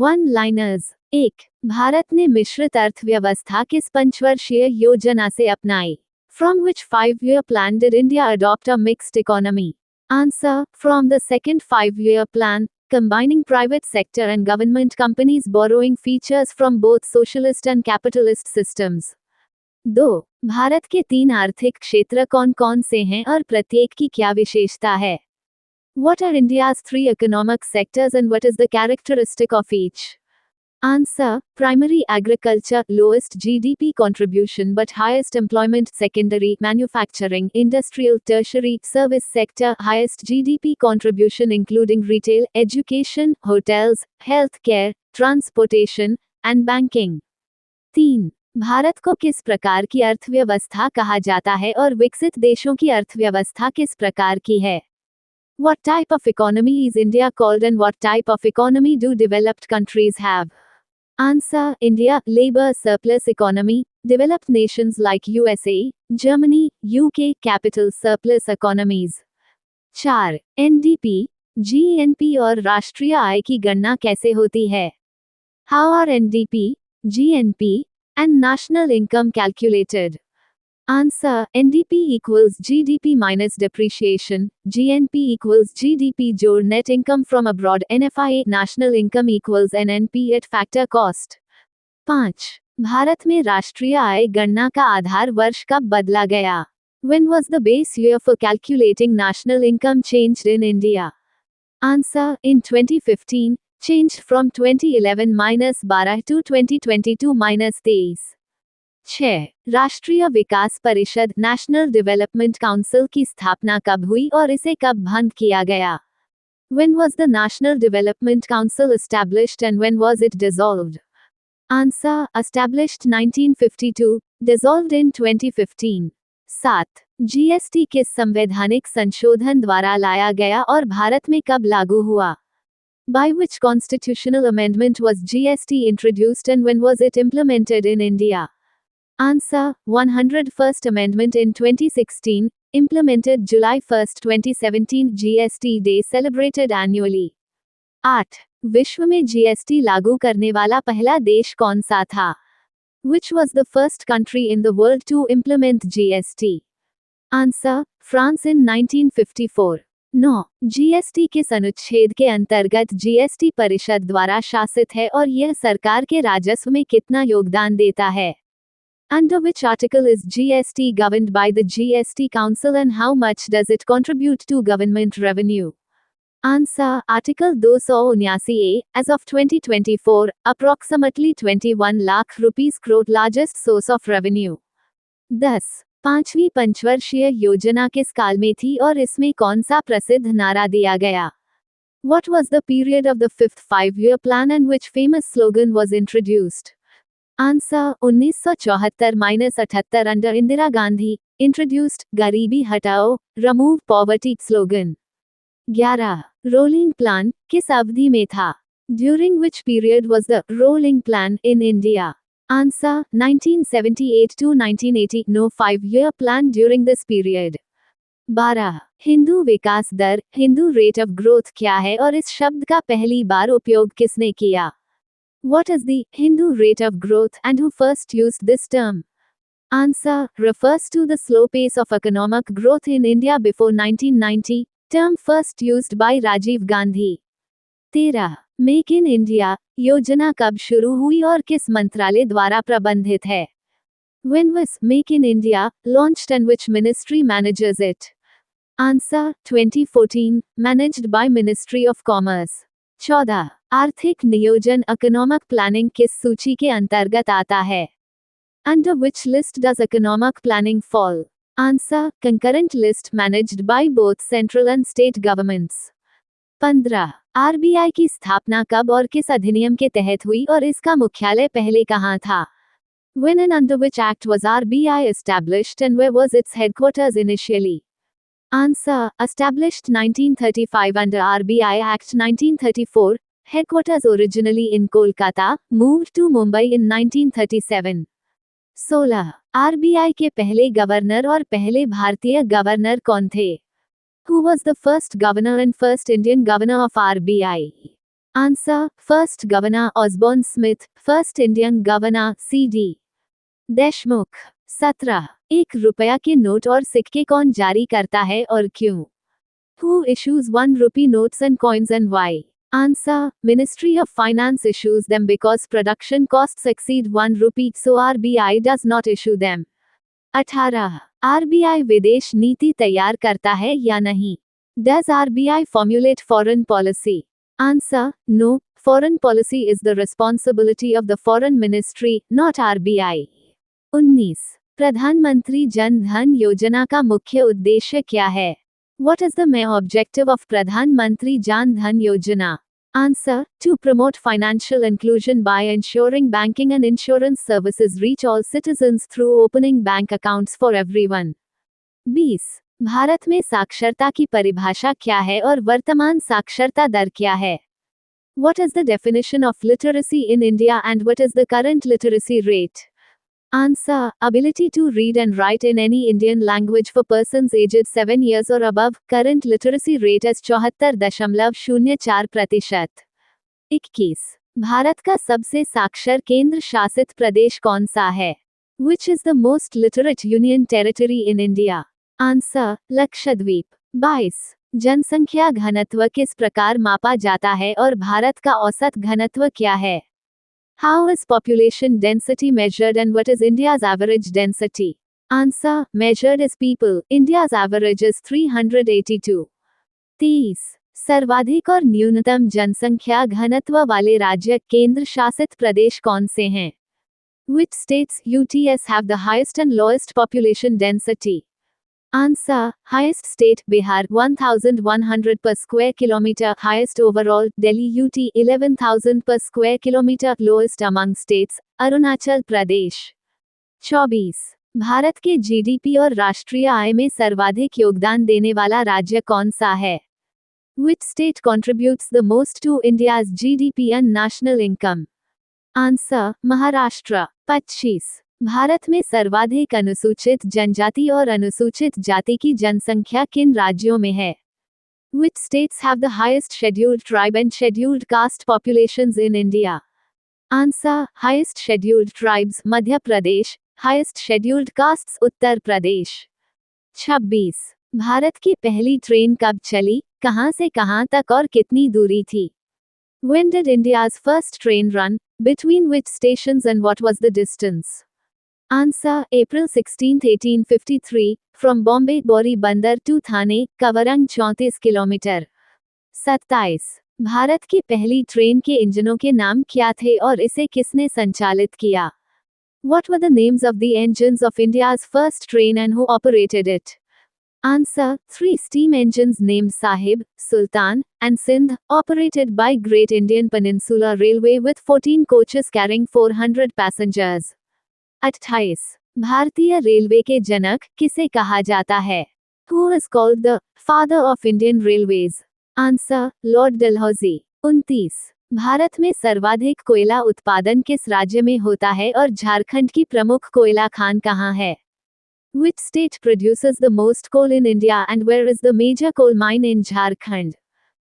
One liners. 1. Bharat ने मिश्रित अर्थव्यवस्था किस पंचवर्षीय योजना से अपनाई? From which 5-year plan did India adopt a mixed economy? Answer: from the second 5-year plan, combining private sector and government companies borrowing features from both socialist and capitalist systems. 2. Bharat के 3 आर्थिक क्षेत्र कौन कौन से हैं और प्रत्येक की क्या विशेषता है? What are India's 3 economic sectors and what is the characteristic of each? Answer: primary agriculture, lowest GDP contribution but highest employment. Secondary manufacturing, industrial, tertiary service sector, highest GDP contribution including retail, education, hotels, healthcare, transportation and banking. 3. Bharat को किस प्रकार की अर्थव्यवस्था कहा जाता है और विकसित देशों की अर्थव्यवस्था किस प्रकार की है? What type of economy is India called and what type of economy do developed countries have? Answer: India, labor surplus economy, developed nations like USA, Germany, UK, capital surplus economies. 4. NDP, GNP और राष्ट्रीय आय की गणना कैसे होती है? How are NDP, GNP, and national income calculated? Answer: NDP equals GDP minus depreciation, GNP equals GDP जोड़ net income from abroad, NFI national income equals NNP at factor cost. 5. Bharat में राष्ट्रीय आय गणना का आधार वर्ष कब बदला गया? When was the base year for calculating national income changed in India? Answer: in 2015, changed from 2011-12 to 2022-23. 6. राष्ट्रीय विकास परिषद, नेशनल डेवलपमेंट काउंसिल की स्थापना कब हुई और इसे कब भंग किया गया? When was the National Development Council established and when was it dissolved? Answer: established 1952, dissolved in 2015. 7. GST किस संवैधानिक संशोधन द्वारा लाया गया और भारत में कब लागू हुआ? By which constitutional amendment was GST introduced and when was it implemented in India? Answer: 101st Amendment in 2016, implemented July 1, 2017. GST Day celebrated annually. 8. विश्व में जीएसटी लागू करने वाला पहला देश कौन सा था? Which was the first country in the world to implement GST? Answer: France in 1954. 9. GST किस अनुच्छेद के अंतर्गत जीएसटी परिषद द्वारा शासित है और यह सरकार के राजस्व में कितना योगदान देता है? Under which article is GST governed by the GST Council and how much does it contribute to government revenue? Answer: Article 279A. As of 2024, approximately 21 lakh rupees crore, largest source of revenue. 10. पांचवी पंचवर्षीय योजना किस काल में थी और इसमें कौन सा प्रसिद्ध नारा दिया गया? What was the period of the 5th 5-year plan and which famous slogan was introduced? Answer: 1974-78 under Indira Gandhi, introduced गरीबी हटाओ, remove poverty slogan. 11. Rolling plan किस अवधि में था? During which period was the rolling plan in India? Answer: 1978 to 1980. No 5-year plan during this period. 12. Hindu विकास दर, Hindu rate of growth क्या है और इस शब्द का पहली बार उपयोग किसने किया? What is the Hindu rate of growth and who first used this term? Answer: refers to the slow pace of economic growth in India before 1990, term first used by Rajiv Gandhi. 13. Make in India योजना कब शुरू हुई और किस मंत्रालय द्वारा प्रबंधित है? When was Make in India launched and which ministry manages it? Answer: 2014, managed by Ministry of Commerce. 14. आर्थिक नियोजन इकोनॉमिक प्लानिंग किस सूची के अंतर्गत आता है? Under which list does economic planning fall? Answer: concurrent list managed by both central and state governments. 15. RBI की स्थापना कब और किस अधिनियम के तहत हुई और इसका मुख्यालय पहले कहाँ था? When and under which act was RBI established and where was its headquarters initially? Answer: established 1935 under RBI Act 1934, headquarters originally in Kolkata, moved to Mumbai in 1937. 16. RBI के पहले गवर्नर और पहले भारतीय गवर्नर कौन थे? Who was the first governor and first Indian governor of RBI? Answer, first governor Osborne Smith, first Indian governor CD Deshmukh. 17. 1 रुपया के note और सिक्के कौन जारी करता है और क्यों? Who issues 1 rupee notes and coins and why? Answer, Ministry of Finance issues them because production costs exceed 1 rupee, so RBI does not issue them. 18. RBI विदेश नीति तैयार करता है या नहीं? Does RBI formulate foreign policy? Answer, no. Foreign policy is the responsibility of the foreign ministry, not RBI. 19. प्रधानमंत्री जन धन योजना का मुख्य उद्देश्य क्या है? What is the main objective of Pradhan Mantri Jan Dhan Yojana? Answer, to promote financial inclusion by ensuring banking and insurance services reach all citizens through opening bank accounts for everyone. 20. Bharat में साक्षरता की परिभाषा क्या है और वर्तमान साक्षरता दर क्या है? What is the definition of literacy in India and what is the current literacy rate? Answer, ability to read and write in any Indian language for persons aged 7 years or above. Current literacy rate is 74.04%. 21. Bharat का सबसे साक्षर केंद्र शासित प्रदेश कौन सा है? Which is the most literate union territory in India? Answer, Lakshadweep. 22. जनसंख्या घनत्व किस प्रकार मापा जाता है और भारत का औसत घनत्व क्या है? How is population density measured and what is India's average density? Answer, measured as people. India's average is 382. 30. सर्वाधिक और न्यूनतम जनसंख्या घनत्व वाले राज्य केंद्र शासित प्रदेश कौन से हैं? Which states UTS have the highest and lowest population density? Answer, highest state Bihar 1100 per square kilometer, highest overall Delhi UT 11,000 per square kilometer, lowest among states Arunachal Pradesh. 24. Bharat के GDP और राष्ट्रीय आय में सर्वाधिक योगदान देने वाला राज्य कौन सा है? Which state contributes the most to India's GDP and national income? Answer, Maharashtra. 25. Bharat में सर्वाधिक अनुसूचित जनजाति और अनुसूचित जाति की जनसंख्या किन राज्यों में है? Which states have the highest scheduled tribe and scheduled caste populations in India? Answer, highest scheduled tribes Madhya Pradesh, highest scheduled castes Uttar Pradesh. 26. Bharat की पहली ट्रेन कब चली, कहां से कहां तक और कितनी दूरी थी? When did India's first train run, between which stations and what was the distance? Answer, April 16, 1853, from Bombay Bori Bandar to Thane, Kavarang 34 kilometre. 27. Bharat की पहली ट्रेन के इंजनों के नाम क्या थे और इसे किसने संचालित किया? What were the names of the engines of India's first train and who operated it? Answer, 3 steam engines named Sahib, Sultan, and Sindh, operated by Great Indian Peninsula Railway with 14 coaches carrying 400 passengers. 28. भारतीय railway के जनक किसे कहा जाता है? Who is called the father of Indian Railways? Answer, Lord Dalhousie. 29. Bharat में सर्वाधिक कोयला उत्पादन किस राज्य में होता है और झारखंड की प्रमुख कोयला खान कहाँ है? Which state produces the most coal in India and where is the major coal mine in Jharkhand?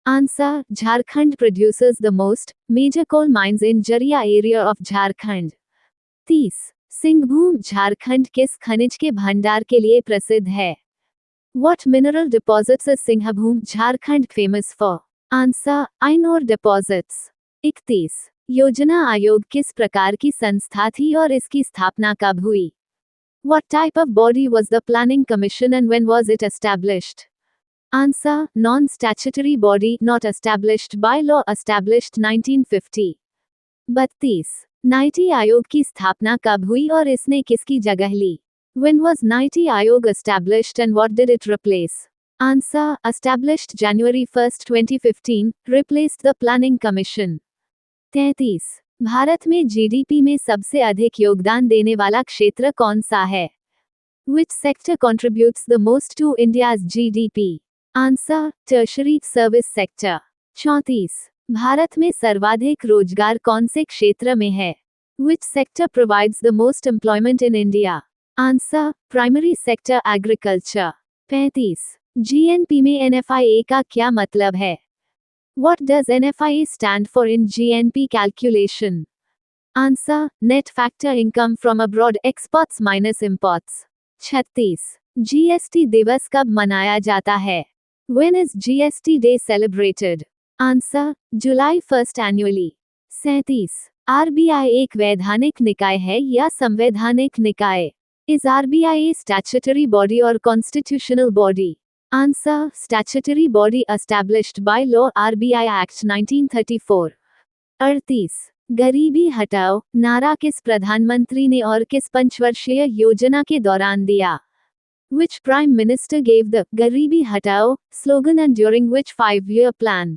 Answer, Jharkhand produces the most major coal mines in Jaria area of Jharkhand. 30. Singhbhum Jharkhand किस खनिज के भंडार के लिए प्रसिद्ध है? What mineral deposits is Singhbhum Jharkhand famous for? Answer, iron ore deposits. 31. योजना आयोग किस प्रकार की संस्था थी और इसकी स्थापना कब हुई? What type of body was the Planning Commission and when was it established? Answer, non-statutory body not established by law, established 1950. 32. Nightie आयोग की स्थापना कब हुई और इसने किसकी जगह ली? When was नाइटी आयोग established and what did it replace? Answer, established January 1, 2015, replaced the Planning Commission. 33. Bharat में जीडीपी में सबसे अधिक योगदान देने वाला क्षेत्र कौन सा है? Which sector contributes the most to India's GDP? Answer, tertiary service sector. 34. Bharat में सर्वाधिक रोजगार कौन से क्षेत्र में है? Which sector provides the most employment in India? Answer, primary sector agriculture. 35. GNP में एनएफआईए का क्या मतलब है? What does NFIA stand for in GNP calculation? Answer: Net Factor Income from Abroad, Exports minus Imports. 36. GST दिवस कब मनाया जाता है? When is GST Day celebrated? Answer: July 1st annually. 37. RBI एक वैधानिक निकाय है या संवैधानिक निकाय? Is RBI a statutory body or constitutional body? Answer: Statutory body established by law, RBI Act 1934. 38. गरीबी हटाओ नारा किस प्रधानमंत्री ने और किस पंचवर्षीय योजना के दौरान दिया? Which Prime Minister gave the गरीबी हटाओ slogan and during which 5-year plan?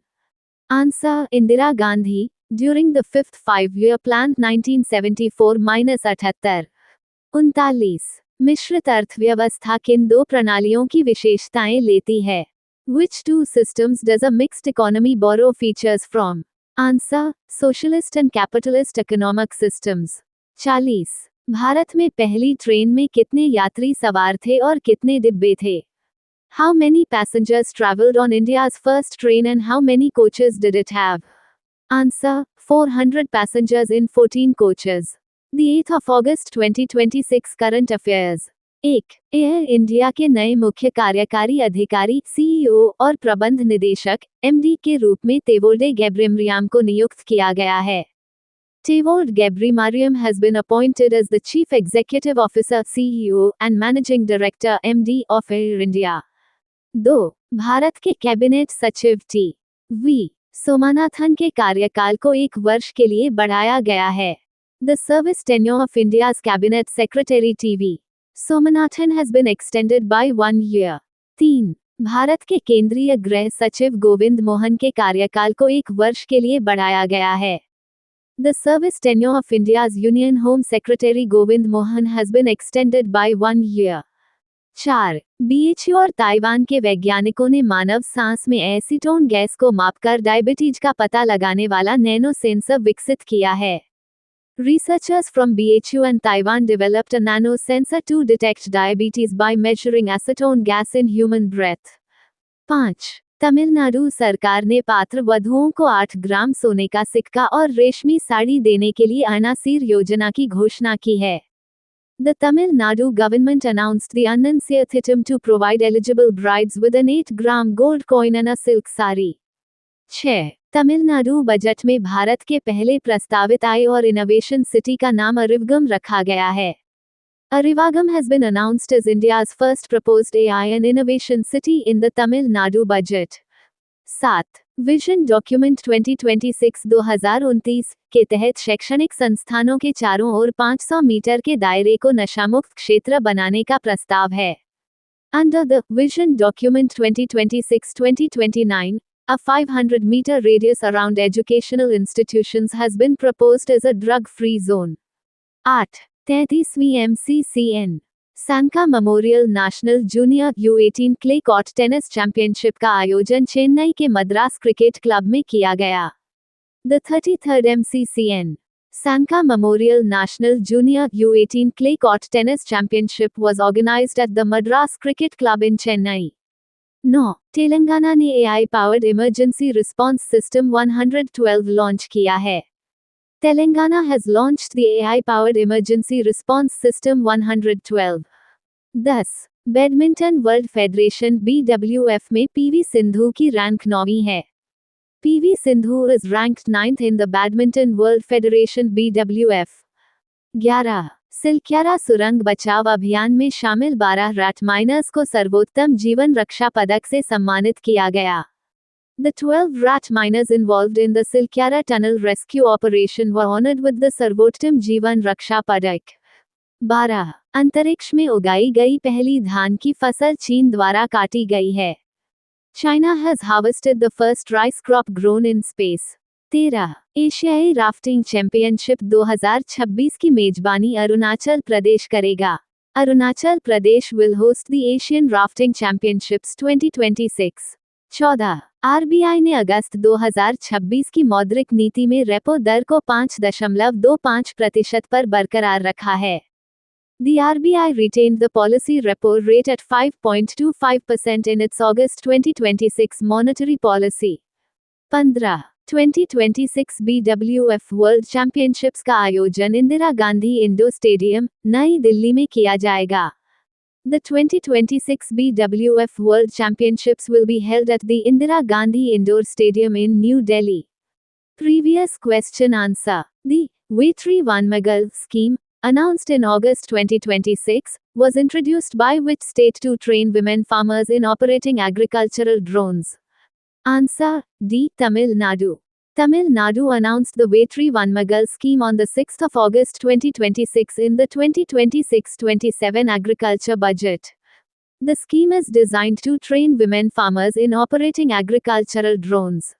Answer: Indira Gandhi, during the 5th 5-year plan 1974-78. 39. मिश्रित अर्थव्यवस्था किन दो प्रणालियों की विशेषताएं लेती है? Which two systems does a mixed economy borrow features from? Answer: Socialist and capitalist economic systems. 40. Bharat में पहली ट्रेन में कितने यात्री सवार थे और कितने डिब्बे थे? How many passengers traveled on India's first train and how many coaches did it have? Answer: 400 passengers in 14 coaches. The 8th of August 2026 Current Affairs. 1. Air India के नए मुख्य कार्यकारी अधिकारी CEO और प्रबंध निदेशक MD के रूप में तेवोल्डे गैब्रिमरियम को नियुक्त किया गया है. Tevold Gabrimariam has been appointed as the Chief Executive Officer CEO and Managing Director MD of Air India. 2. Bharat के कैबिनेट सचिव T.V. सोमनाथन के कार्यकाल को 1 वर्ष के लिए बढ़ाया गया है. The service tenure of India's Cabinet Secretary T.V. Somanathan has been extended by 1 year. 3. Bharat के केंद्रीय गृह सचिव गोविंद मोहन के कार्यकाल को 1 वर्ष के लिए बढ़ाया गया है. The service tenure of India's Union Home Secretary Govind Mohan has been extended by 1 year. 4. BHU और ताइवान के वैज्ञानिकों ने मानव सांस में एसीटोन गैस को मापकर डायबिटीज का पता लगाने वाला नैनो सेंसर विकसित किया है. Researchers from BHU and Taiwan developed a nano sensor to detect diabetes by measuring acetone gas in human breath. 5. Tamil Nadu सरकार ने पात्र वधुओं को 8 ग्राम सोने का सिक्का और रेशमी साड़ी देने के लिए अनासीर योजना की घोषणा की है. The Tamil Nadu government announced the Annansiathitam to provide eligible brides with an 8-gram gold coin and a silk sari. 6. Tamil Nadu budget में भारत के पहले प्रस्तावित आई और इनोवेशन सिटी का नाम अरिवगम रखा गया है. Arivagam has been announced as India's first proposed AI and innovation city in the Tamil Nadu budget. 7. Vision document 2026-2029 के तहत शैक्षणिक संस्थानों के चारों ओर 500 मीटर के दायरे को नशामुक्त क्षेत्र बनाने का प्रस्ताव है. Under the Vision Document 2026-2029, a 500-meter radius around educational institutions has been proposed as a drug-free zone. 8. 33वीं MCCN सैनका memorial national junior U18 clay court tennis championship का आयोजन चेन्नई के मद्रास क्रिकेट क्लब में किया गया. The 33rd MCCN सैनका memorial national junior U18 clay court tennis championship was organized at the Madras Cricket Club in Chennai. 9. Telangana ने AI powered emergency response system 112 launch किया है. Telangana has launched the AI-powered emergency response system 112. 10. Badminton world federation BWF में PV Sindhu की rank 9वीं है. PV Sindhu is ranked 9th in the Badminton World Federation BWF. 11. Silkyara सुरंग बचाव अभियान में शामिल 12 रैट माइनर्स को सर्वोत्तम जीवन रक्षा पदक से सम्मानित किया गया. The 12 rat miners involved in the Silkyara tunnel rescue operation were honored with the Sarvottam Jeevan Raksha Padak. 12. अंतरिक्ष में उगाई गई पहली धान की फसल चीन द्वारा काटी गई है. China has harvested the first rice crop grown in space. 13. एशियाई राफ्टिंग चैंपियनशिप 2026 की मेजबानी अरुणाचल प्रदेश करेगा. Arunachal Pradesh will host the Asian Rafting Championships 2026. 14. RBI ने अगस्त 2026 की मौद्रिक नीति में रेपो दर को 5.25% पर बरकरार रखा है. The RBI retained the policy repo rate at 5.25% in its August 2026 monetary policy. 15 2026 BWF world championships का आयोजन इंदिरा गांधी इंडोर स्टेडियम, नई दिल्ली में किया जाएगा। The 2026 BWF World Championships will be held at the Indira Gandhi Indoor Stadium in New Delhi. Previous question answer. The Vetri Vanmagal scheme, announced in August 2026, was introduced by which state to train women farmers in operating agricultural drones? Answer D. Tamil Nadu. Tamil Nadu announced the Vetri Vanmagal scheme on the 6th of August 2026 in the 2026-27 agriculture budget. The scheme is designed to train women farmers in operating agricultural drones.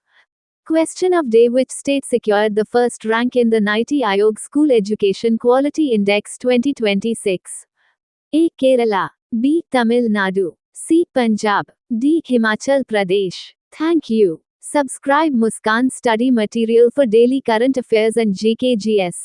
Question of day: which state secured the first rank in the NITI Aayog School Education Quality Index 2026? A. Kerala. B. Tamil Nadu. C. Punjab. D. Himachal Pradesh. Thank you. Subscribe Muskan Study Material for daily current affairs and GKGS.